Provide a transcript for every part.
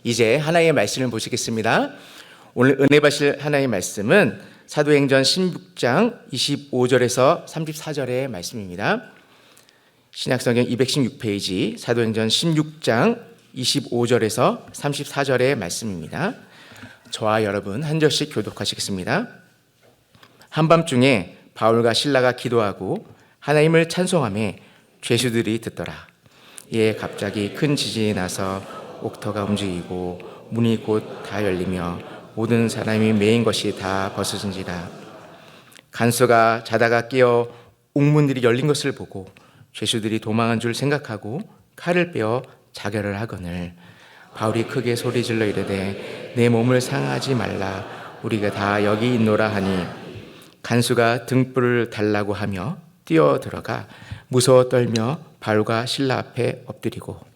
이제 하나님의 말씀을 보시겠습니다. 오늘 은혜 받으실 하나님의 말씀은 사도행전 16장 25절에서 34절의 말씀입니다. 신약성경 216페이지 사도행전 16장 25절에서 34절의 말씀입니다. 저와 여러분 한 절씩 교독하시겠습니다. 한밤중에 바울과 실라가 기도하고 하나님을 찬송하며 죄수들이 듣더라. 이에 갑자기 큰 지진이 나서 옥터가 움직이고 문이 곧 다 열리며 모든 사람이 매인 것이 다 벗어진지라. 간수가 자다가 깨어 옥문들이 열린 것을 보고 죄수들이 도망한 줄 생각하고 칼을 빼어 자결을 하거늘 바울이 크게 소리질러 이르되 내 몸을 상하지 말라 우리가 다 여기 있노라 하니 간수가 등불을 달라고 하며 뛰어 들어가 무서워 떨며 바울과 실라 앞에 엎드리고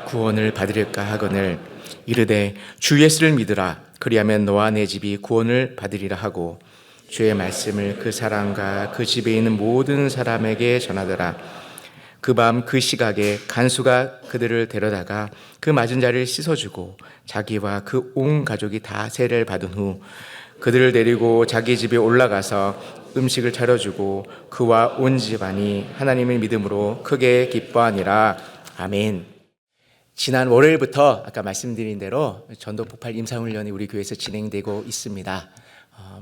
구원을 받으릴까 하거늘 이르되 주 예수를 믿으라 그리하면 너와 내 집이 구원을 받으리라 하고 주의 말씀을 그 사람과 그 집에 있는 모든 사람에게 전하더라. 그 밤 그 시각에 간수가 그들을 데려다가 그 맞은 자를 씻어주고 자기와 그 온 가족이 다 세례를 받은 후 그들을 데리고 자기 집에 올라가서 음식을 차려주고 그와 온 집안이 하나님을 믿음으로 크게 기뻐하니라. 아멘. 지난 월요일부터 아까 말씀드린 대로 전도폭발 임상훈련이 우리 교회에서 진행되고 있습니다.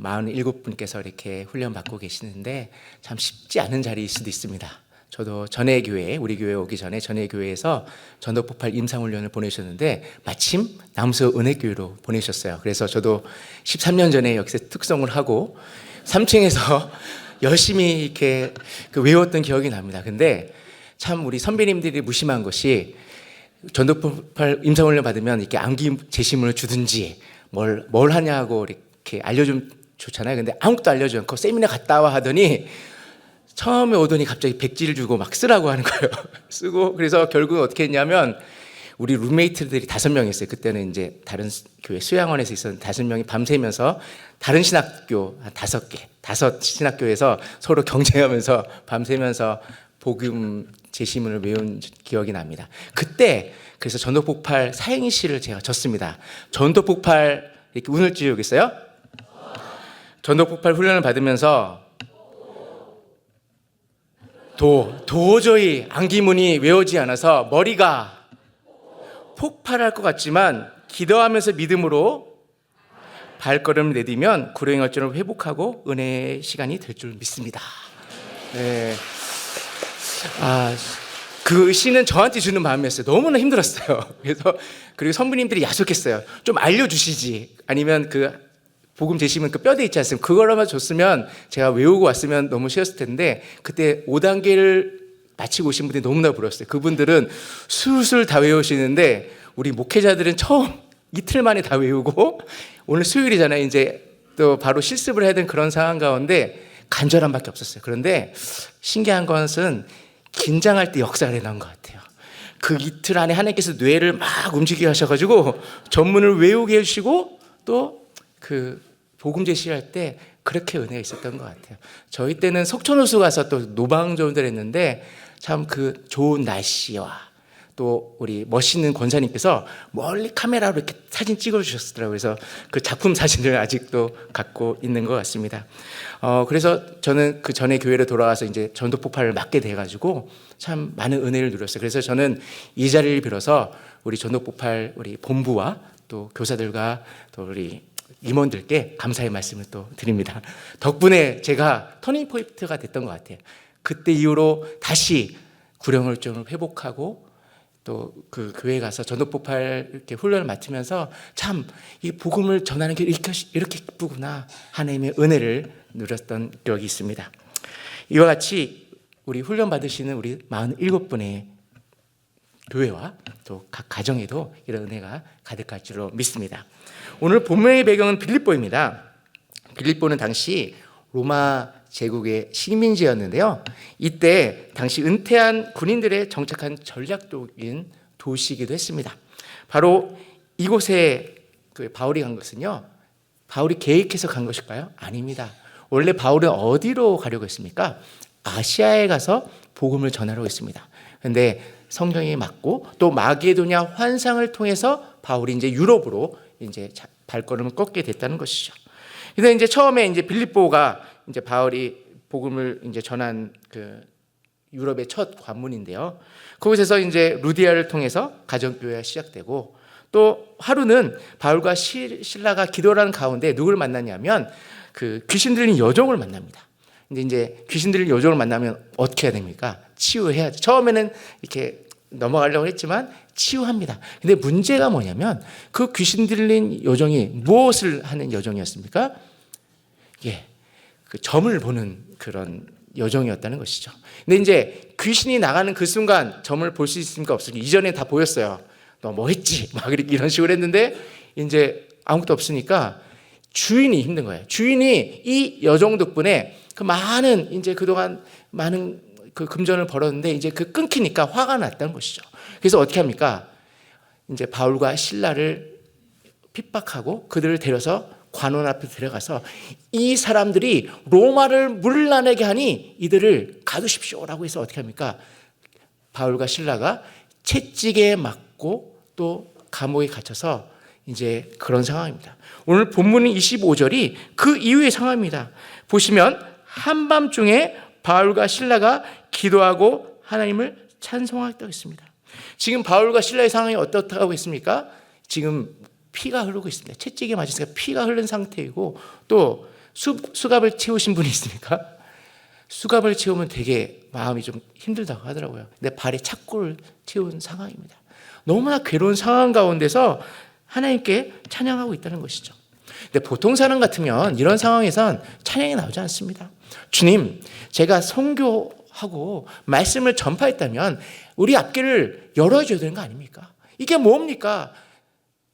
47분께서 이렇게 훈련 받고 계시는데 참 쉽지 않은 자리일 수도 있습니다. 저도 전에 교회, 우리 교회 오기 전에 전에 교회에서 전도폭발 임상훈련을 보내셨는데 마침 남수 은혜교회로 보내셨어요. 그래서 저도 13년 전에 여기서 특성을 하고 3층에서 열심히 이렇게 외웠던 기억이 납니다. 근데 참 우리 선배님들이 무심한 것이 전도폭발 임상훈련 받으면 이렇게 암기 제시문을 주든지 뭘 하냐고 이렇게 알려주면 좋잖아요. 근데 아무것도 알려주지 않고 세미나 갔다 와 하더니 처음에 오더니 갑자기 백지를 주고 막 쓰라고 하는 거예요. 쓰고 그래서 결국은 어떻게 했냐면 우리 룸메이트들이 5명 있어요. 그때는 이제 다른 교회 수양원에서 있었는데 5명이 밤새면서 다른 신학교 한 5개, 5 신학교에서 서로 경쟁하면서 밤새면서 복음 제시문을 외운 기억이 납니다. 그때 그래서 전도폭발 사행시를 제가 졌습니다. 전도폭발 이렇게 운을 띄우겠어요? 전도폭발 훈련을 받으면서 도저히 암기문이 외워지지 않아서 머리가 폭발할 것 같지만 기도하면서 믿음으로 발걸음을 내디면 불행할증을 회복하고 은혜의 시간이 될 줄 믿습니다. 네. 그 시는 저한테 주는 마음이었어요. 너무나 힘들었어요. 그리고 선부님들이 야속했어요. 좀 알려주시지. 아니면 그 복음 제시문 그 뼈대 있지 않습니까? 그걸로만 줬으면 제가 외우고 왔으면 너무 쉬웠을 텐데 그때 5단계를 마치고 오신 분들이 너무나 부러웠어요. 그분들은 술술 다 외우시는데 우리 목회자들은 처음 이틀 만에 다 외우고 오늘 수요일이잖아요. 이제 또 바로 실습을 해야 되는 그런 상황 가운데 간절함밖에 없었어요. 그런데 신기한 것은 긴장할 때 역사가 일어난 것 같아요. 그 이틀 안에 하나님께서 뇌를 막 움직이게 하셔가지고 전문을 외우게 해주시고 또 그 복음 제시할 때 그렇게 은혜가 있었던 것 같아요. 저희 때는 석촌호수 가서 또 노방전을 했는데 참 그 좋은 날씨와 또 우리 멋있는 권사님께서 멀리 카메라로 이렇게 사진 찍어주셨더라고요. 그래서 그 작품 사진을 아직도 갖고 있는 것 같습니다. 그래서 저는 그 전에 교회로 돌아와서 이제 전도폭발을 맡게 돼가지고 참 많은 은혜를 누렸어요. 그래서 저는 이 자리를 빌어서 우리 전도폭발 우리 본부와 또 교사들과 또 우리 임원들께 감사의 말씀을 또 드립니다. 덕분에 제가 터닝 포인트가 됐던 것 같아요. 그때 이후로 다시 구령혈증을 회복하고 또 그 교회에 가서 전도폭발 이렇게 훈련을 맡으면서 참 이 복음을 전하는 게 이렇게 기쁘구나 하나님의 은혜를 누렸던 기억이 있습니다. 이와 같이 우리 훈련 받으시는 우리 47분의 교회와 또 각 가정에도 이런 은혜가 가득할 줄로 믿습니다. 오늘 본문의 배경은 빌립보입니다. 빌립보는 당시 로마 제국의 식민지였는데요. 이때 당시 은퇴한 군인들의 정착한 전략적인 도시이기도 했습니다. 바로 이곳에 바울이 간 것은요. 바울이 계획해서 간 것일까요? 아닙니다. 원래 바울은 어디로 가려고 했습니까? 아시아에 가서 복음을 전하려고 했습니다. 그런데 성경에 맞고 또 마게도냐 환상을 통해서 바울이 이제 유럽으로 이제 발걸음을 꺾게 됐다는 것이죠. 그래서 이제 처음에 이제 빌립보가 이제 바울이 복음을 이제 전한 그 유럽의 첫 관문인데요. 거기서 이제 루디아를 통해서 가정교회가 시작되고 또 하루는 바울과 실라가 기도하는 가운데 누구를 만났냐면 그 귀신 들린 여종을 만납니다. 근데 이제 귀신 들린 여종을 만나면 어떻게 해야 됩니까? 치유해야죠. 처음에는 이렇게 넘어가려고 했지만 치유합니다. 근데 문제가 뭐냐면 그 귀신 들린 여종이 무엇을 하는 여종이었습니까? 예, 그 점을 보는 그런 여종이었다는 것이죠. 근데 이제 귀신이 나가는 그 순간 점을 볼 수 있습니까? 없습니까? 이전에 다 보였어요. 너 뭐 했지? 막 이렇게 이런 식으로 했는데 이제 아무것도 없으니까 주인이 힘든 거예요. 주인이 이 여종 덕분에 그 많은 이제 그동안 많은 그 금전을 벌었는데 이제 그 끊기니까 화가 났다는 것이죠. 그래서 어떻게 합니까? 이제 바울과 실라를 핍박하고 그들을 데려서 관원 앞에 들어가서 이 사람들이 로마를 물러나게 하니 이들을 가두십시오라고 해서 어떻게 합니까? 바울과 실라가 채찍에 맞고 또 감옥에 갇혀서 이제 그런 상황입니다. 오늘 본문은 25절이 그 이후의 상황입니다. 보시면 한밤중에 바울과 실라가 기도하고 하나님을 찬송하겠다고 했습니다. 지금 바울과 실라의 상황이 어떻다고 했습니까? 지금 피가 흐르고 있습니다. 채찍에 맞으니까 피가 흐른 상태이고 또 수갑을 채우신 분이 있습니까? 수갑을 채우면 되게 마음이 좀 힘들다고 하더라고요. 근데 발에 착고를 채운 상황입니다. 너무나 괴로운 상황 가운데서 하나님께 찬양하고 있다는 것이죠. 근데 보통 사람 같으면 이런 상황에선 찬양이 나오지 않습니다. 주님, 제가 선교하고 말씀을 전파했다면 우리 앞길을 열어줘야 되는 거 아닙니까? 이게 뭡니까?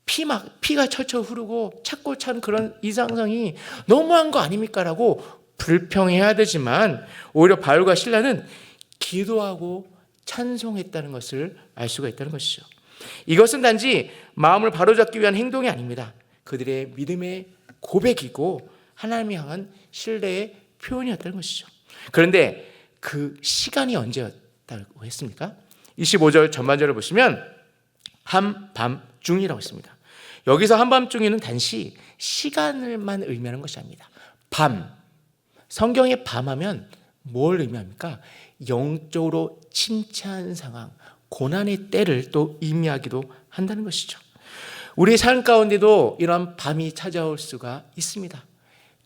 피가 철철 흐르고 착고 찬 그런 이상성이 너무한 거 아닙니까? 라고 불평해야 되지만 오히려 바울과 실라는 기도하고 찬송했다는 것을 알 수가 있다는 것이죠. 이것은 단지 마음을 바로잡기 위한 행동이 아닙니다. 그들의 믿음의 고백이고 하나님을 향한 신뢰의 표현이었다는 것이죠. 그런데 그 시간이 언제였다고 했습니까? 25절 전반절을 보시면 한밤중이라고 했습니다. 여기서 한밤중에는 단지 시간을만 의미하는 것이 아닙니다. 밤, 성경에 밤하면 뭘 의미합니까? 영적으로 침체한 상황, 고난의 때를 또 의미하기도 한다는 것이죠. 우리 삶 가운데도 이런 밤이 찾아올 수가 있습니다.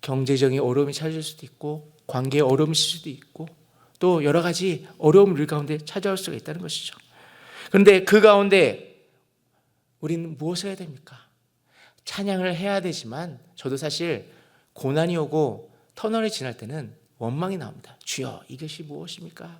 경제적인 어려움이 찾아올 수도 있고 관계의 어려움이 있을 수도 있고 또 여러 가지 어려움을 가운데 찾아올 수가 있다는 것이죠. 그런데 그 가운데 우리는 무엇을 해야 됩니까? 찬양을 해야 되지만 저도 사실 고난이 오고 터널이 지날 때는 원망이 나옵니다. 주여, 이것이 무엇입니까?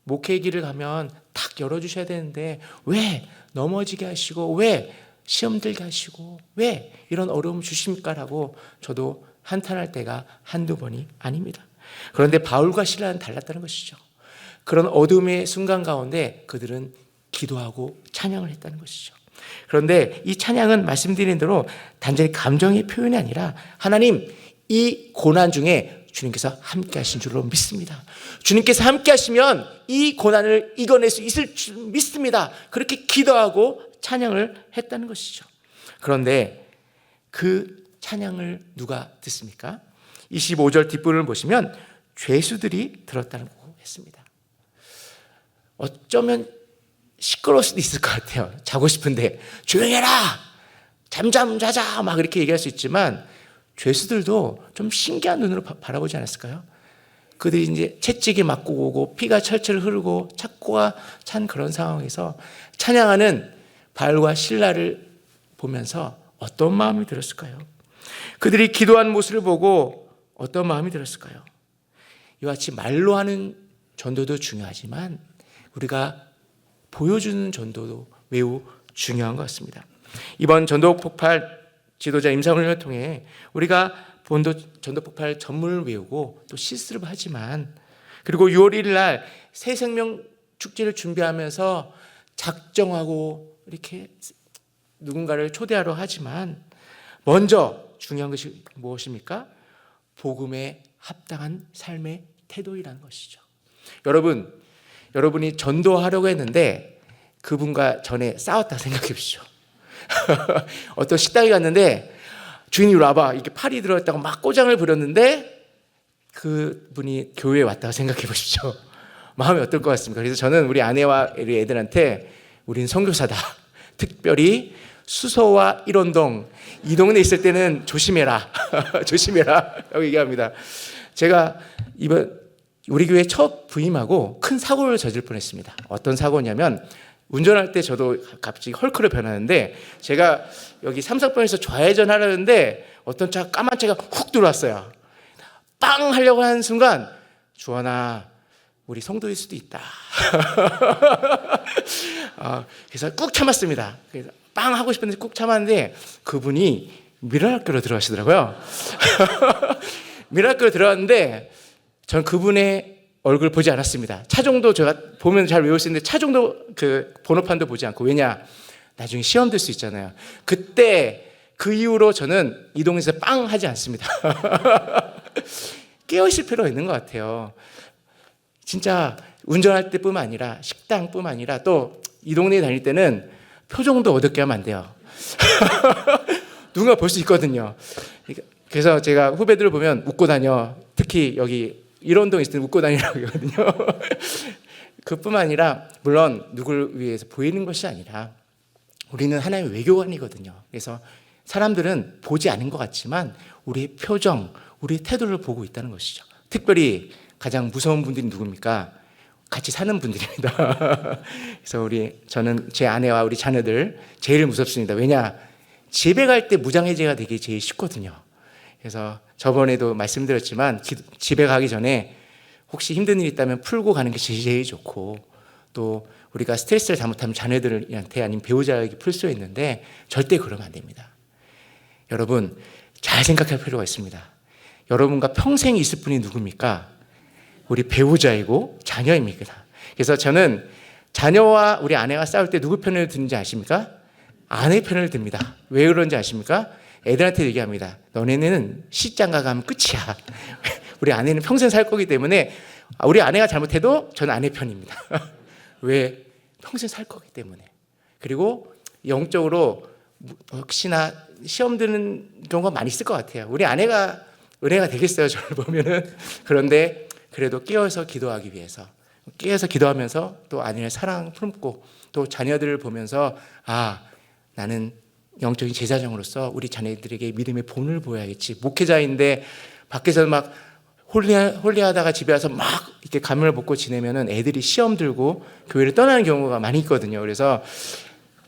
목회의 길을 가면 탁 열어주셔야 되는데 왜 넘어지게 하시고 왜 시험 들게 하시고 왜 이런 어려움 주십니까? 라고 저도 한탄할 때가 한두 번이 아닙니다. 그런데 바울과 실라는 달랐다는 것이죠. 그런 어둠의 순간 가운데 그들은 기도하고 찬양을 했다는 것이죠. 그런데 이 찬양은 말씀드린 대로 단순히 감정의 표현이 아니라 하나님, 이 고난 중에 주님께서 함께 하신 줄로 믿습니다. 주님께서 함께 하시면 이 고난을 이겨낼 수 있을 줄 믿습니다. 그렇게 기도하고 찬양을 했다는 것이죠. 그런데 그 찬양을 누가 듣습니까? 25절 뒷부분을 보시면 죄수들이 들었다고 했습니다. 어쩌면 시끄러울 수도 있을 것 같아요. 자고 싶은데 조용히 해라, 잠잠 자자 막 이렇게 얘기할 수 있지만 죄수들도 좀 신기한 눈으로 바라보지 않았을까요? 그들이 이제 채찍이 맞고 오고 피가 철철 흐르고 착고가 찬 그런 상황에서 찬양하는 바울과 실라를 보면서 어떤 마음이 들었을까요? 그들이 기도한 모습을 보고 어떤 마음이 들었을까요? 이와 같이 말로 하는 전도도 중요하지만 우리가 보여주는 전도도 매우 중요한 것 같습니다. 이번 전도 폭발 지도자 임상훈련을 통해 우리가 전도 폭발 전문을 외우고 또 실습을 하지만 그리고 6월 1일 날 새 생명 축제를 준비하면서 작정하고 이렇게 누군가를 초대하려 하지만 먼저 중요한 것이 무엇입니까? 복음에 합당한 삶의 태도이라는 것이죠. 여러분이 전도하려고 했는데 그분과 전에 싸웠다 생각해 보시죠. 어떤 식당에 갔는데 주인이 이리 와봐 이렇게 팔이 들어있다고 막 꼬장을 부렸는데 그분이 교회에 왔다고 생각해 보십시오. 마음이 어떨 것 같습니까? 그래서 저는 우리 아내와 우리 애들한테 우린 선교사다. 특별히 수서와 일원동 이 동네에 있을 때는 조심해라. 조심해라 라고 얘기합니다. 제가 이번 우리 교회 첫 부임하고 큰 사고를 저질 뻔했습니다. 어떤 사고냐면 운전할 때 저도 갑자기 헐크로 변하는데 제가 여기 삼성병에서 좌회전 하려는데 어떤 차 까만 차가 훅 들어왔어요. 빵 하려고 하는 순간 주원아 우리 성도일 수도 있다. 그래서 꾹 참았습니다. 그래서 빵 하고 싶은데 꾹 참았는데 그분이 미라클로 들어가시더라고요. 미라클로 들어갔는데 저는 그분의 얼굴 보지 않았습니다. 차종도 제가 보면 잘 외울 수 있는데 차종도 그 번호판도 보지 않고 왜냐 나중에 시험 들 수 있잖아요. 그때 그 이후로 저는 이 동네에서 빵 하지 않습니다. 깨어있을 필요가 있는 것 같아요. 진짜 운전할 때뿐만 아니라 식당뿐만 아니라 또 이 동네에 다닐 때는 표정도 어둡게 하면 안 돼요. 누군가 볼 수 있거든요. 그래서 제가 후배들을 보면 웃고 다녀. 특히 여기 일원동에 있을 때 웃고 다니라고 하거든요. 그뿐만 아니라 물론 누구를 위해서 보이는 것이 아니라 우리는 하나님의 외교관이거든요. 그래서 사람들은 보지 않은 것 같지만 우리의 표정, 우리의 태도를 보고 있다는 것이죠. 특별히 가장 무서운 분들이 누굽니까? 같이 사는 분들입니다. 그래서 저는 제 아내와 우리 자녀들 제일 무섭습니다. 왜냐? 집에 갈 때 무장해제가 되게 제일 쉽거든요. 그래서 저번에도 말씀드렸지만 집에 가기 전에 혹시 힘든 일 있다면 풀고 가는 게 제일 좋고 또 우리가 스트레스를 잘못하면 자녀들한테 아니면 배우자에게 풀 수 있는데 절대 그러면 안 됩니다. 여러분 잘 생각할 필요가 있습니다. 여러분과 평생 있을 분이 누굽니까? 우리 배우자이고 자녀입니다. 그래서 저는 자녀와 우리 아내가 싸울 때 누구 편을 드는지 아십니까? 아내 편을 듭니다. 왜 그런지 아십니까? 애들한테 얘기합니다. 너네는 시장가 가면 끝이야. 우리 아내는 평생 살 거기 때문에 우리 아내가 잘못해도 저는 아내 편입니다. 왜? 평생 살 거기 때문에. 그리고 영적으로 혹시나 시험 드는 경우가 많이 있을 것 같아요. 우리 아내가 은혜가 되겠어요, 저를 보면은. 그런데 그래도 깨어서 기도하기 위해서 깨어서 기도하면서 또 아내의 사랑 품고 또 자녀들을 보면서 나는 영적인 제사장으로서 우리 자녀들에게 믿음의 본을 보여야겠지. 목회자인데 밖에서 막 홀리하다가 집에 와서 막 이렇게 가면을 벗고 지내면은 애들이 시험 들고 교회를 떠나는 경우가 많이 있거든요. 그래서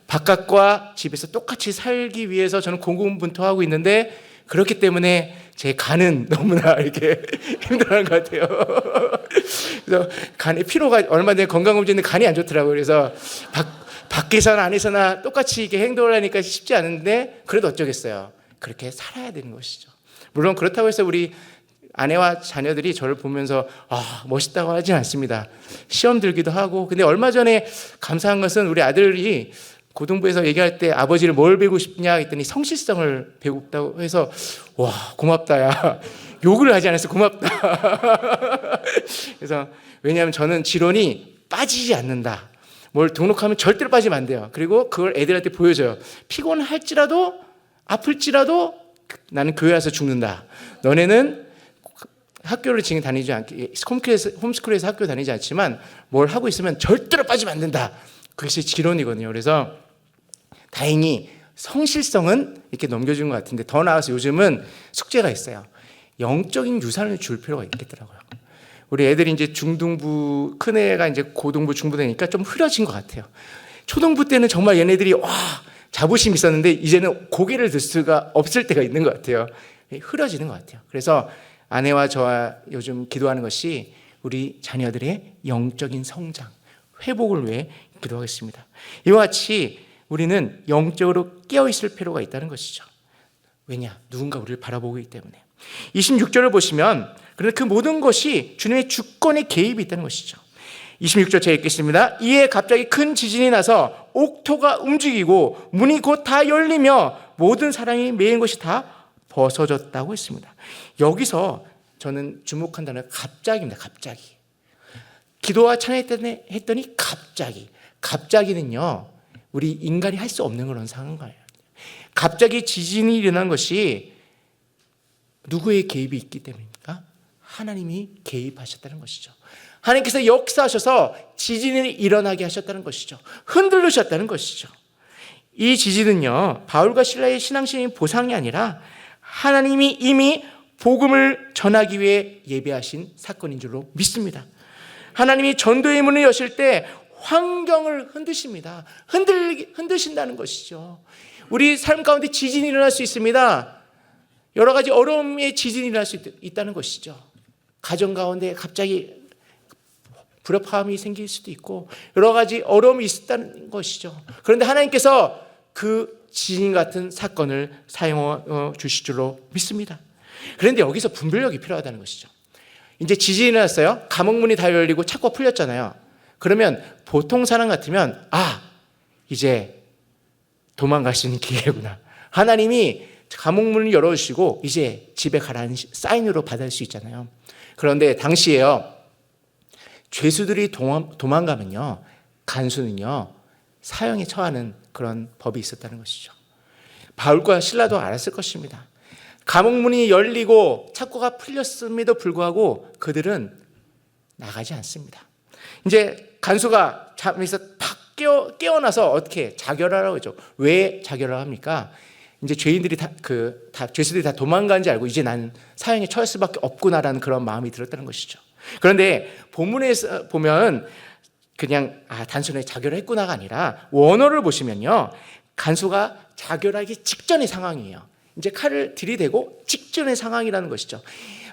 바깥과 집에서 똑같이 살기 위해서 저는 고군분투하고 있는데 그렇기 때문에 제 간은 너무나 이렇게 힘들어하는 것 같아요. 그래서 간에 피로가 얼마 전에 건강검진인데 간이 안 좋더라고요. 그래서 밖에서나 안에서나 똑같이 이렇게 행동을 하니까 쉽지 않은데 그래도 어쩌겠어요. 그렇게 살아야 되는 것이죠. 물론 그렇다고 해서 우리 아내와 자녀들이 저를 보면서 멋있다고 하진 않습니다. 시험 들기도 하고. 근데 얼마 전에 감사한 것은 우리 아들이 고등부에서 얘기할 때 아버지를 뭘 배우고 싶냐 했더니 성실성을 배우고 해서 와 고맙다 야 욕을 하지 않아서 고맙다. 그래서 왜냐하면 저는 지론이 빠지지 않는다. 뭘 등록하면 절대로 빠지면 안 돼요. 그리고 그걸 애들한테 보여줘요. 피곤할지라도 아플지라도 나는 교회 와서 죽는다. 너네는 학교를 지금 다니지 않게 홈스쿨에서 학교 다니지 않지만 뭘 하고 있으면 절대로 빠지면 안 된다. 그것이 지론이거든요. 그래서 다행히 성실성은 이렇게 넘겨준 것 같은데 더 나아가서 요즘은 숙제가 있어요. 영적인 유산을 줄 필요가 있겠더라고요. 우리 애들이 이제 중등부, 큰애가 이제 고등부, 중부 되니까 좀 흐려진 것 같아요. 초등부 때는 정말 얘네들이 자부심이 있었는데 이제는 고개를 들 수가 없을 때가 있는 것 같아요. 흐려지는 것 같아요. 그래서 아내와 저와 요즘 기도하는 것이 우리 자녀들의 영적인 성장, 회복을 위해 기도하겠습니다. 이와 같이 우리는 영적으로 깨어있을 필요가 있다는 것이죠. 왜냐? 누군가 우리를 바라보고 있기 때문에. 26절을 보시면 그런데 그 모든 것이 주님의 주권의 개입이 있다는 것이죠. 26절 제가 읽겠습니다. 이에 갑자기 큰 지진이 나서 옥토가 움직이고 문이 곧 다 열리며 모든 사람이 매인 것이 다 벗어졌다고 했습니다. 여기서 저는 주목한 단어가 갑자기입니다. 갑자기. 기도와 찬양했더니 갑자기는요, 우리 인간이 할 수 없는 그런 상황인 거예요. 갑자기 지진이 일어난 것이 누구의 개입이 있기 때문입니까? 하나님이 개입하셨다는 것이죠. 하나님께서 역사하셔서 지진이 일어나게 하셨다는 것이죠. 흔들으셨다는 것이죠. 이 지진은요, 바울과 실라의 신앙심의 보상이 아니라 하나님이 이미 복음을 전하기 위해 예배하신 사건인 줄로 믿습니다. 하나님이 전도의 문을 여실 때 환경을 흔드십니다. 흔드신다는 것이죠. 우리 삶 가운데 지진이 일어날 수 있습니다. 여러 가지 어려움의 지진이 일어날 수 있다는 것이죠. 가정 가운데 갑자기 불협화음이 생길 수도 있고 여러 가지 어려움이 있었다는 것이죠. 그런데 하나님께서 그 지진 같은 사건을 사용해 주실 줄로 믿습니다. 그런데 여기서 분별력이 필요하다는 것이죠. 이제 지진이 일어났어요. 감옥문이 다 열리고 창고가 풀렸잖아요. 그러면 보통 사람 같으면 이제 도망갈 수 있는 기회구나. 하나님이 감옥문을 열어주시고 이제 집에 가라는 사인으로 받을 수 있잖아요. 그런데 당시에요, 죄수들이 도망가면요, 간수는요 사형에 처하는 그런 법이 있었다는 것이죠. 바울과 실라도 알았을 것입니다. 감옥문이 열리고 창고가 풀렸음에도 불구하고 그들은 나가지 않습니다. 이제 간수가 잠에서 팍 깨어나서 어떻게 자결하라고 하죠. 왜 자결을 합니까? 이제 죄인들이 죄수들이 다 도망간 줄 알고 이제 난 사형에 처할 수밖에 없구나라는 그런 마음이 들었다는 것이죠. 그런데 본문에서 보면 그냥 단순히 자결을 했구나가 아니라 원어를 보시면요, 간수가 자결하기 직전의 상황이에요. 이제 칼을 들이대고 직전의 상황이라는 것이죠.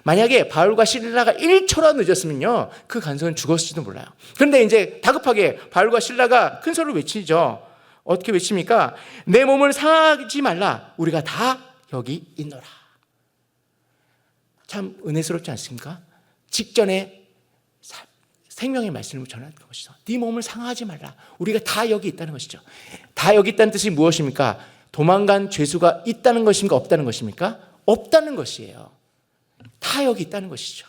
만약에 바울과 실라가 1초라도 늦었으면요, 그 간수는 죽었을지도 몰라요. 그런데 이제 다급하게 바울과 실라가 큰 소리를 외치죠. 어떻게 외칩니까? 내 몸을 상하지 말라. 우리가 다 여기 있노라. 참 은혜스럽지 않습니까? 직전에 생명의 말씀을 전하는 것이죠. 네 몸을 상하지 말라. 우리가 다 여기 있다는 것이죠. 다 여기 있다는 뜻이 무엇입니까? 도망간 죄수가 있다는 것입니까? 없다는 것입니까? 없다는 것이에요. 다 여기 있다는 것이죠.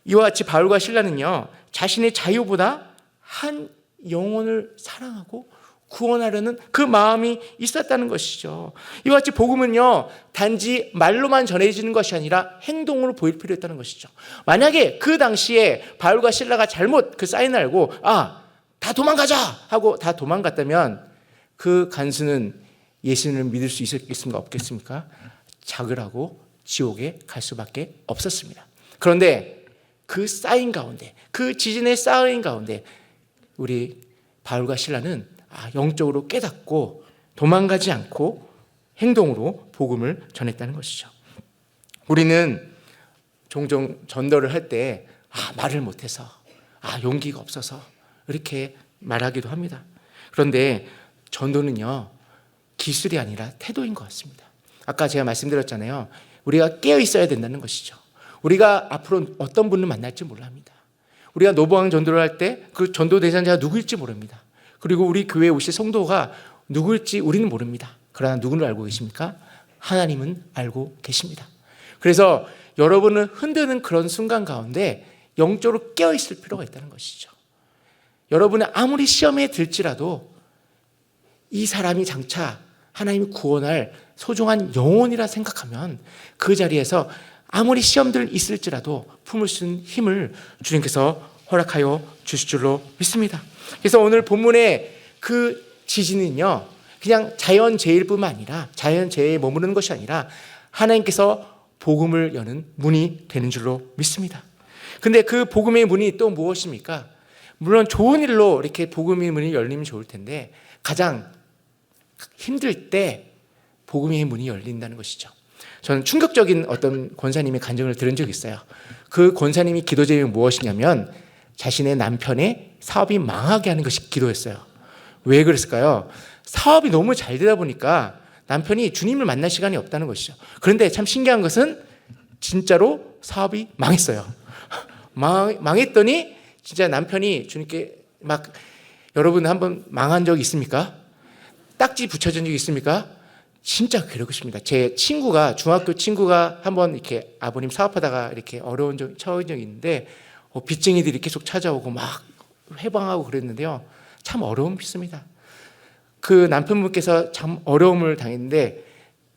이와 같이 바울과 실라는요, 자신의 자유보다 한 영혼을 사랑하고 구원하려는 그 마음이 있었다는 것이죠. 이와 같이 복음은요, 단지 말로만 전해지는 것이 아니라 행동으로 보일 필요가 있다는 것이죠. 만약에 그 당시에 바울과 실라가 잘못 그 사인을 알고 다 도망가자 하고 다 도망갔다면 그 간수는 예수님을 믿을 수 있었겠습니까? 없겠습니까? 자결하고 지옥에 갈 수밖에 없었습니다. 그런데 그 사인 가운데, 그 지진의 사인 가운데 우리 바울과 실라는 영적으로 깨닫고 도망가지 않고 행동으로 복음을 전했다는 것이죠. 우리는 종종 전도를 할 때 말을 못해서 용기가 없어서 이렇게 말하기도 합니다. 그런데 전도는요, 기술이 아니라 태도인 것 같습니다. 아까 제가 말씀드렸잖아요. 우리가 깨어 있어야 된다는 것이죠. 우리가 앞으로 어떤 분을 만날지 몰랍니다. 우리가 노보왕 전도를 할 때 그 전도 대상자가 누구일지 모릅니다. 그리고 우리 교회에 오실 성도가 누구일지 우리는 모릅니다. 그러나 누구를 알고 계십니까? 하나님은 알고 계십니다. 그래서 여러분을 흔드는 그런 순간 가운데 영적으로 깨어 있을 필요가 있다는 것이죠. 여러분은 아무리 시험에 들지라도 이 사람이 장차 하나님이 구원할 소중한 영혼이라 생각하면 그 자리에서 아무리 시험들 있을지라도 품을 수 있는 힘을 주님께서 허락하여 주실 줄로 믿습니다. 그래서 오늘 본문의 그 지진은요, 그냥 자연재해일 뿐만 아니라 자연재해에 머무르는 것이 아니라 하나님께서 복음을 여는 문이 되는 줄로 믿습니다. 근데 그 복음의 문이 또 무엇입니까? 물론 좋은 일로 이렇게 복음의 문이 열리면 좋을 텐데 가장 힘들 때 복음의 문이 열린다는 것이죠. 저는 충격적인 어떤 권사님의 간증을 들은 적이 있어요. 그 권사님이 기도 제목이 무엇이냐면 자신의 남편의 사업이 망하게 하는 것이 기도였어요. 왜 그랬을까요? 사업이 너무 잘 되다 보니까 남편이 주님을 만날 시간이 없다는 것이죠. 그런데 참 신기한 것은 진짜로 사업이 망했어요. 망했더니 진짜 남편이 주님께 여러분 한번 망한 적 있습니까? 딱지 붙여준 적 있습니까? 진짜 그러고 싶습니다. 제 친구가, 중학교 친구가 한번 이렇게 아버님 사업하다가 이렇게 어려운 적, 처한 적이 있는데 빚쟁이들이 계속 찾아오고 막 회방하고 그랬는데요. 참 어려움이 있습니다. 그 남편분께서 참 어려움을 당했는데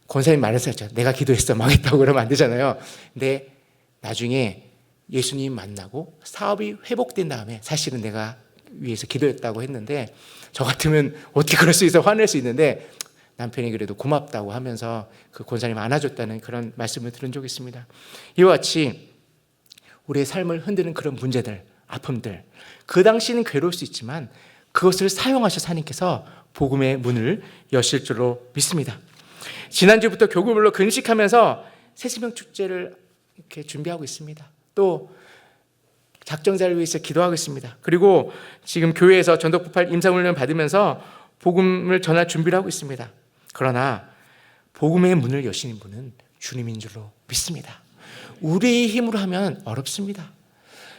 권사님 말했었죠. 내가 기도했어. 망했다고 그러면 안 되잖아요. 근데 나중에 예수님 만나고 사업이 회복된 다음에 사실은 내가 위해서 기도했다고 했는데 저 같으면 어떻게 그럴 수 있어 화낼 수 있는데 남편이 그래도 고맙다고 하면서 그 권사님 안아줬다는 그런 말씀을 들은 적이 있습니다. 이와 같이 우리의 삶을 흔드는 그런 문제들, 아픔들, 그 당시는 괴로울 수 있지만 그것을 사용하셔서 하나님께서 복음의 문을 여실 줄로 믿습니다. 지난주부터 교구별로 근식하면서 새신명 축제를 이렇게 준비하고 있습니다. 또 작정자를 위해서 기도하고 있습니다. 그리고 지금 교회에서 전도폭발 임상훈련 받으면서 복음을 전할 준비를 하고 있습니다. 그러나 복음의 문을 여시는 분은 주님인 줄로 믿습니다. 우리의 힘으로 하면 어렵습니다.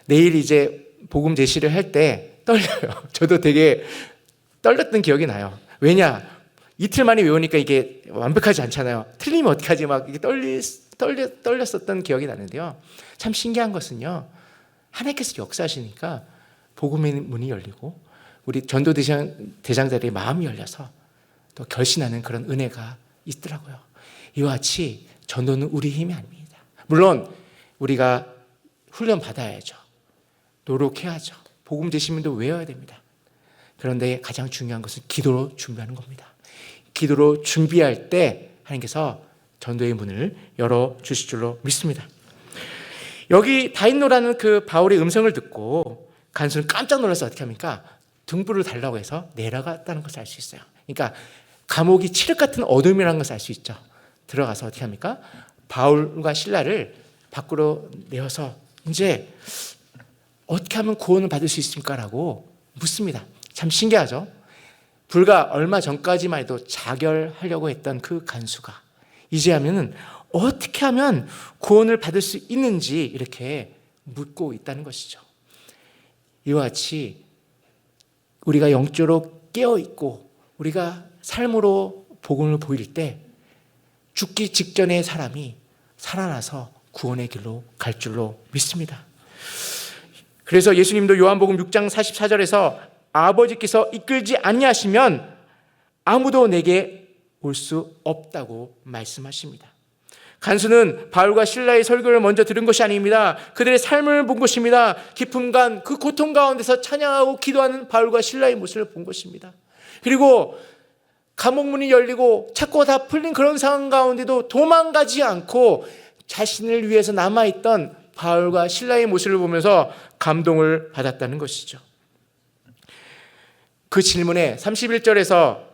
내일 이제 복음 제시를 할 때 떨려요. 저도 되게 떨렸던 기억이 나요. 왜냐? 이틀 만에 외우니까 이게 완벽하지 않잖아요. 틀리면 어떡하지? 막 이게 떨렸었던 기억이 나는데요. 참 신기한 것은요. 하나님께서 역사하시니까 복음의 문이 열리고 우리 전도 대장들의 마음이 열려서 또 결신하는 그런 은혜가 있더라고요. 이와 같이 전도는 우리 힘이 아닙니다. 물론 우리가 훈련 받아야죠. 노력해야죠. 복음 제시문도 외워야 됩니다. 그런데 가장 중요한 것은 기도로 준비하는 겁니다. 기도로 준비할 때 하나님께서 전도의 문을 열어주실 줄로 믿습니다. 여기 다인노라는 그 바울의 음성을 듣고 간수는 깜짝 놀라서 어떻게 합니까? 등불을 달라고 해서 내려갔다는 것을 알 수 있어요. 그러니까 감옥이 칠흑 같은 어둠이라는 것을 알 수 있죠. 들어가서 어떻게 합니까? 바울과 실라를 밖으로 내어서 이제 어떻게 하면 구원을 받을 수 있을까라고 묻습니다. 참 신기하죠? 불과 얼마 전까지만 해도 자결하려고 했던 그 간수가 이제 하면은 어떻게 하면 구원을 받을 수 있는지 이렇게 묻고 있다는 것이죠. 이와 같이 우리가 영적으로 깨어있고 우리가 삶으로 복음을 보일 때 죽기 직전의 사람이 살아나서 구원의 길로 갈 줄로 믿습니다. 그래서 예수님도 요한복음 6장 44절에서 아버지께서 이끌지 아니하시면 아무도 내게 올 수 없다고 말씀하십니다. 간수는 바울과 실라의 설교를 먼저 들은 것이 아닙니다. 그들의 삶을 본 것입니다. 깊음간 그 고통 가운데서 찬양하고 기도하는 바울과 실라의 모습을 본 것입니다. 그리고 감옥문이 열리고 찾고 다 풀린 그런 상황 가운데도 도망가지 않고 자신을 위해서 남아있던 바울과 실라의 모습을 보면서 감동을 받았다는 것이죠. 그 질문에 31절에서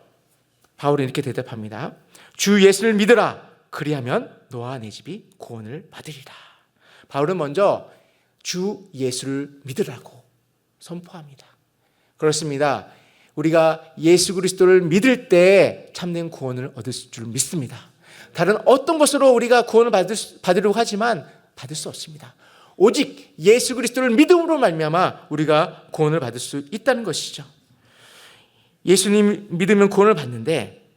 바울은 이렇게 대답합니다. 주 예수를 믿으라. 그리하면 너와 내 집이 구원을 받으리라. 바울은 먼저 주 예수를 믿으라고 선포합니다. 그렇습니다. 우리가 예수 그리스도를 믿을 때 참된 구원을 얻을 줄 믿습니다. 다른 어떤 것으로 우리가 구원을 받으려고 하지만 받을 수 없습니다. 오직 예수 그리스도를 믿음으로 말미암아 우리가 구원을 받을 수 있다는 것이죠. 예수님 믿으면 구원을 받는데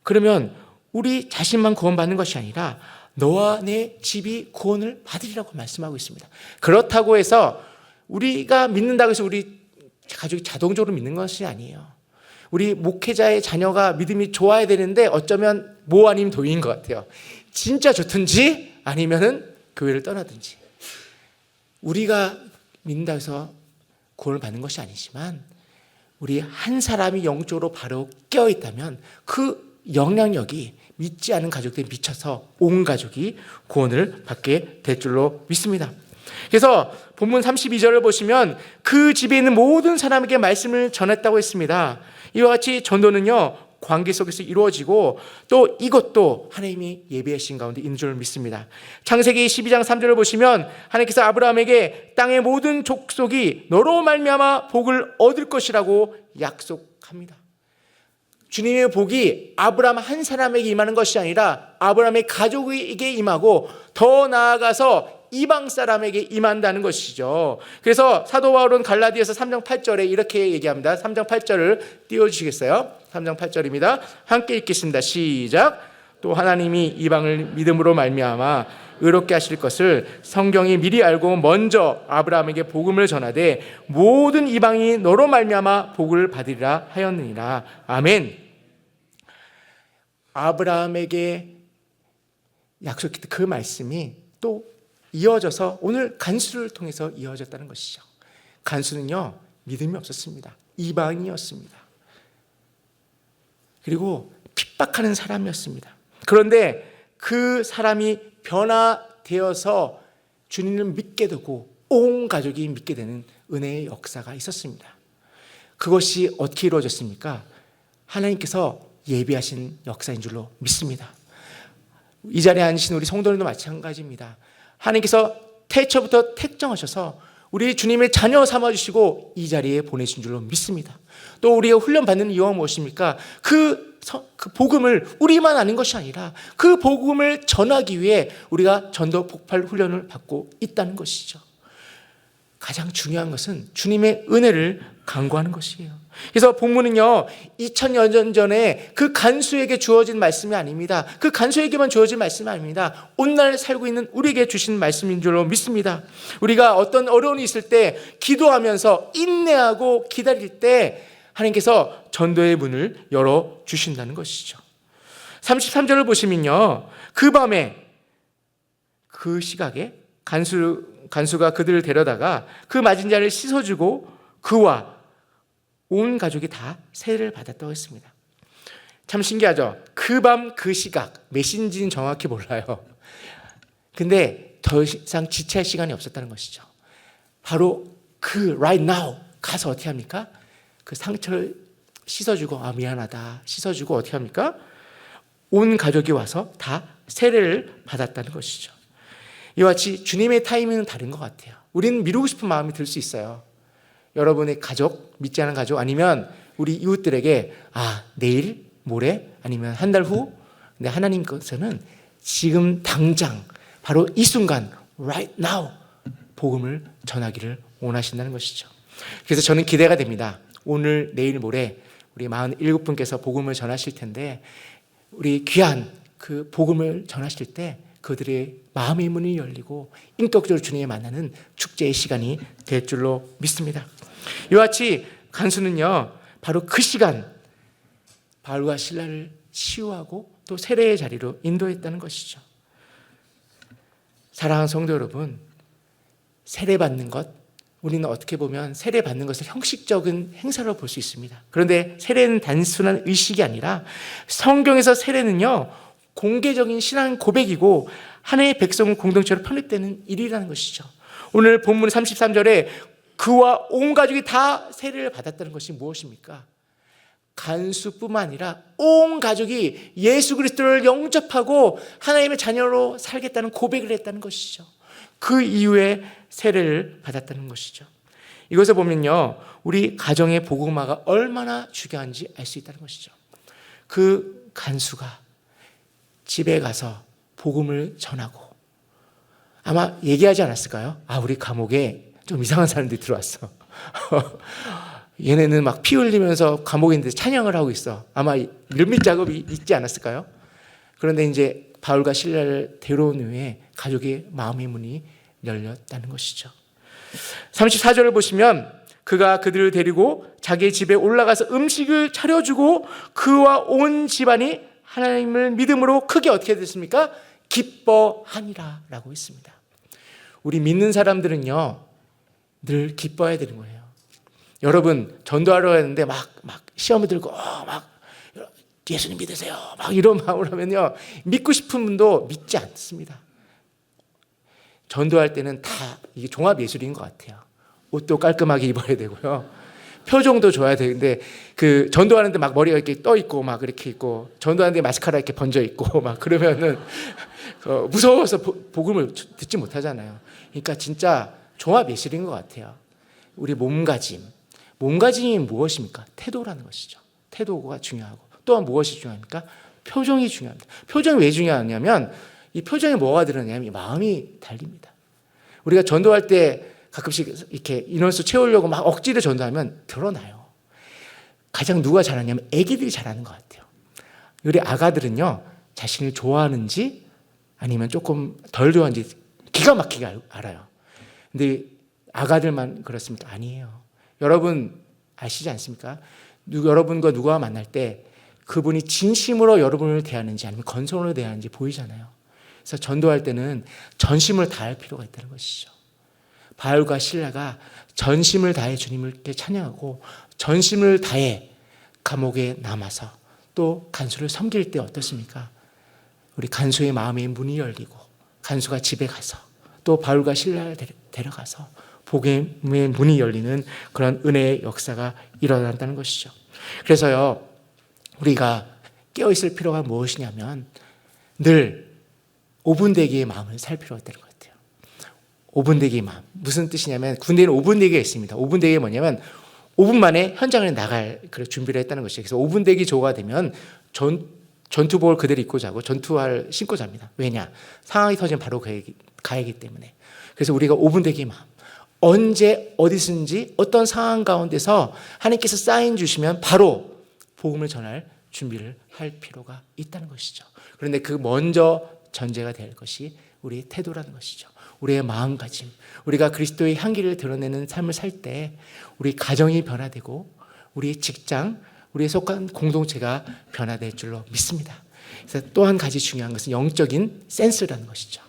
그러면 우리 자신만 구원받는 것이 아니라 너와 내 집이 구원을 받으리라고 말씀하고 있습니다. 그렇다고 해서 우리가 믿는다고 해서 우리 가족이 자동적으로 믿는 것이 아니에요. 우리 목회자의 자녀가 믿음이 좋아야 되는데 어쩌면 모 아니면 도인 것 같아요. 진짜 좋든지 아니면은 교회를 떠나든지. 우리가 믿는다고 해서 구원을 받는 것이 아니지만 우리 한 사람이 영적으로 바로 깨어있다면 그 영향력이 믿지 않은 가족들에 미쳐서 온 가족이 구원을 받게 될 줄로 믿습니다. 그래서 본문 32절을 보시면 그 집에 있는 모든 사람에게 말씀을 전했다고 했습니다. 이와 같이 전도는요 관계 속에서 이루어지고 또 이것도 하나님이 예비하신 가운데 있는 줄 믿습니다. 창세기 12장 3절을 보시면 하나님께서 아브라함에게 땅의 모든 족속이 너로 말미암아 복을 얻을 것이라고 약속합니다. 주님의 복이 아브라함 한 사람에게 임하는 것이 아니라 아브라함의 가족에게 임하고 더 나아가서 이방 사람에게 임한다는 것이죠. 그래서 사도 바울은 갈라디아서 3장 8절에 이렇게 얘기합니다. 3장 8절을 띄워주시겠어요? 3장 8절입니다. 함께 읽겠습니다. 시작. 또 하나님이 이방을 믿음으로 말미암아 의롭게 하실 것을 성경이 미리 알고 먼저 아브라함에게 복음을 전하되 모든 이방이 너로 말미암아 복을 받으리라 하였느니라. 아멘. 아브라함에게 약속했던 그 말씀이 또 이어져서 오늘 간수를 통해서 이어졌다는 것이죠. 간수는요, 믿음이 없었습니다. 이방인이었습니다. 그리고 핍박하는 사람이었습니다. 그런데 그 사람이 변화되어서 주님을 믿게 되고 온 가족이 믿게 되는 은혜의 역사가 있었습니다. 그것이 어떻게 이루어졌습니까? 하나님께서 예비하신 역사인 줄로 믿습니다. 이 자리에 앉으신 우리 성도들도 마찬가지입니다. 하나님께서 태초부터 택정하셔서 우리 주님의 자녀 삼아주시고 이 자리에 보내신 줄로 믿습니다. 또 우리가 훈련받는 이유가 무엇입니까? 그 복음을 우리만 아는 것이 아니라 그 복음을 전하기 위해 우리가 전도 폭발 훈련을 받고 있다는 것이죠. 가장 중요한 것은 주님의 은혜를 간구하는 것이에요. 그래서 본문은요, 2000여 년 전에 그 간수에게 주어진 말씀이 아닙니다. 그 간수에게만 주어진 말씀이 아닙니다. 오늘날 살고 있는 우리에게 주신 말씀인 줄로 믿습니다. 우리가 어떤 어려움이 있을 때 기도하면서 인내하고 기다릴 때 하나님께서 전도의 문을 열어주신다는 것이죠. 33절을 보시면요, 그 밤에 그 시각에 간수가 그들을 데려다가 그 맞은 자를 씻어주고 그와 온 가족이 다 세례를 받았다고 했습니다. 참 신기하죠? 그 밤 그 시각, 몇 시인지는 정확히 몰라요. 근데 더 이상 지체할 시간이 없었다는 것이죠. 바로 그 right now 가서 어떻게 합니까? 그 상처를 씻어주고, 아 미안하다 씻어주고 어떻게 합니까? 온 가족이 와서 다 세례를 받았다는 것이죠. 이와 같이 주님의 타이밍은 다른 것 같아요. 우리는 미루고 싶은 마음이 들 수 있어요. 여러분의 가족, 믿지 않은 가족, 아니면 우리 이웃들에게 내일, 모레, 아니면 한 달 후. 근데 하나님께서는 지금 당장 바로 이 순간 right now 복음을 전하기를 원하신다는 것이죠. 그래서 저는 기대가 됩니다. 오늘, 내일, 모레 우리 47분께서 복음을 전하실 텐데 우리 귀한 그 복음을 전하실 때 그들의 마음의 문이 열리고 인격적으로 주님을 만나는 축제의 시간이 될 줄로 믿습니다. 이와 같이 간수는요, 바로 그 시간 바울과 실라를 치유하고 또 세례의 자리로 인도했다는 것이죠. 사랑하는 성도 여러분, 세례받는 것, 우리는 어떻게 보면 세례받는 것을 형식적인 행사로 볼 수 있습니다. 그런데 세례는 단순한 의식이 아니라 성경에서 세례는요, 공개적인 신앙 고백이고 하나님의 백성을 공동체로 편입되는 일이라는 것이죠. 오늘 본문 33절에 그와 온 가족이 다 세례를 받았다는 것이 무엇입니까? 간수뿐만 아니라 온 가족이 예수 그리스도를 영접하고 하나님의 자녀로 살겠다는 고백을 했다는 것이죠. 그 이후에 세례를 받았다는 것이죠. 이것을 보면요, 우리 가정의 복음화가 얼마나 중요한지 알 수 있다는 것이죠. 그 간수가 집에 가서 복음을 전하고 아마 얘기하지 않았을까요? 우리 감옥에 좀 이상한 사람들이 들어왔어. 얘네는 막 피 흘리면서 감옥인데 찬양을 하고 있어. 아마 밀밀 작업이 있지 않았을까요? 그런데 이제 바울과 실라를 데려온 후에 가족의 마음의 문이 열렸다는 것이죠. 34절을 보시면 그가 그들을 데리고 자기 집에 올라가서 음식을 차려주고 그와 온 집안이 하나님을 믿음으로 크게 어떻게 됐습니까? 기뻐하니라 라고 했습니다. 우리 믿는 사람들은요, 늘 기뻐해야 되는 거예요. 여러분, 전도하러 가는데 막 시험을 들고 막 예수님 믿으세요 막 이런 마음을 하면요, 믿고 싶은 분도 믿지 않습니다. 전도할 때는 다 이게 종합 예술인 것 같아요. 옷도 깔끔하게 입어야 되고요, 표정도 좋아야 되는데 그 전도하는데 막 머리가 이렇게 떠 있고 막 이렇게 있고 전도하는데 마스카라 이렇게 번져 있고 막 그러면은 무서워서 복음을 듣지 못하잖아요. 그러니까 진짜 종합 예술인 것 같아요. 우리 몸가짐이 무엇입니까? 태도라는 것이죠. 태도가 중요하고 또한 무엇이 중요합니까? 표정이 중요합니다. 표정이 왜 중요하냐면 이 표정에 뭐가 드러나냐면 마음이 달립니다. 우리가 전도할 때 가끔씩 이렇게 인원수 채우려고 막 억지로 전도하면 드러나요. 가장 누가 잘하냐면 애기들이 잘하는 것 같아요. 우리 아가들은요, 자신을 좋아하는지 아니면 조금 덜 좋아하는지 기가 막히게 알아요. 근데 아가들만 그렇습니까? 아니에요. 여러분 아시지 않습니까? 여러분과 누가 만날 때 그분이 진심으로 여러분을 대하는지 아니면 건성으로 대하는지 보이잖아요. 그래서 전도할 때는 전심을 다할 필요가 있다는 것이죠. 바울과 실라가 전심을 다해 주님을 찬양하고 전심을 다해 감옥에 남아서 또 간수를 섬길 때 어떻습니까? 우리 간수의 마음의 문이 열리고 간수가 집에 가서 또 바울과 실라를 데려가서 복음의 문이 열리는 그런 은혜의 역사가 일어난다는 것이죠. 그래서요, 우리가 깨어있을 필요가 무엇이냐면 늘 5분 대기의 마음을 살 필요가 있다는 것 같아요. 5분 대기의 마음. 무슨 뜻이냐면 군대에는 5분 대기가 있습니다. 5분 대기가 뭐냐면 5분 만에 현장을 나갈 준비를 했다는 것이죠. 그래서 5분 대기 조가 되면 전투복을 그대로 입고 자고 전투화를 신고 잡니다. 왜냐? 상황이 터지면 바로 가야기 때문에. 그래서 우리가 5분 대기의 마음. 언제 어디서든지 어떤 상황 가운데서 하나님께서 사인 주시면 바로 복음을 전할 준비를 할 필요가 있다는 것이죠. 그런데 그 먼저 전제가 될 것이 우리의 태도라는 것이죠. 우리의 마음가짐, 우리가 그리스도의 향기를 드러내는 삶을 살 때 우리 가정이 변화되고 우리 직장, 우리의 속한 공동체가 변화될 줄로 믿습니다. 그래서 또 한 가지 중요한 것은 영적인 센스라는 것이죠.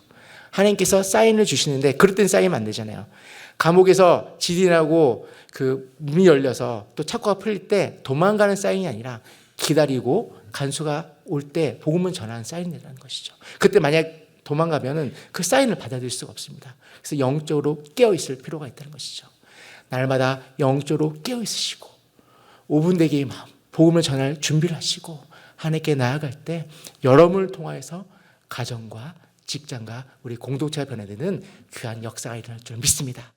하나님께서 사인을 주시는데 그럴 땐 사인이 안 되잖아요. 감옥에서 지진하고 그 문이 열려서 또 착고가 풀릴 때 도망가는 사인이 아니라 기다리고 간수가 올 때 복음을 전하는 사인이라는 것이죠. 그때 만약 도망가면은 그 사인을 받아들일 수가 없습니다. 그래서 영적으로 깨어 있을 필요가 있다는 것이죠. 날마다 영적으로 깨어 있으시고 5분 대기의 마음, 복음을 전할 준비를 하시고 하나님께 나아갈 때 여러분을 통하여서 가정과 직장과 우리 공동체가 변화되는 귀한 역사가 일어날 줄 믿습니다.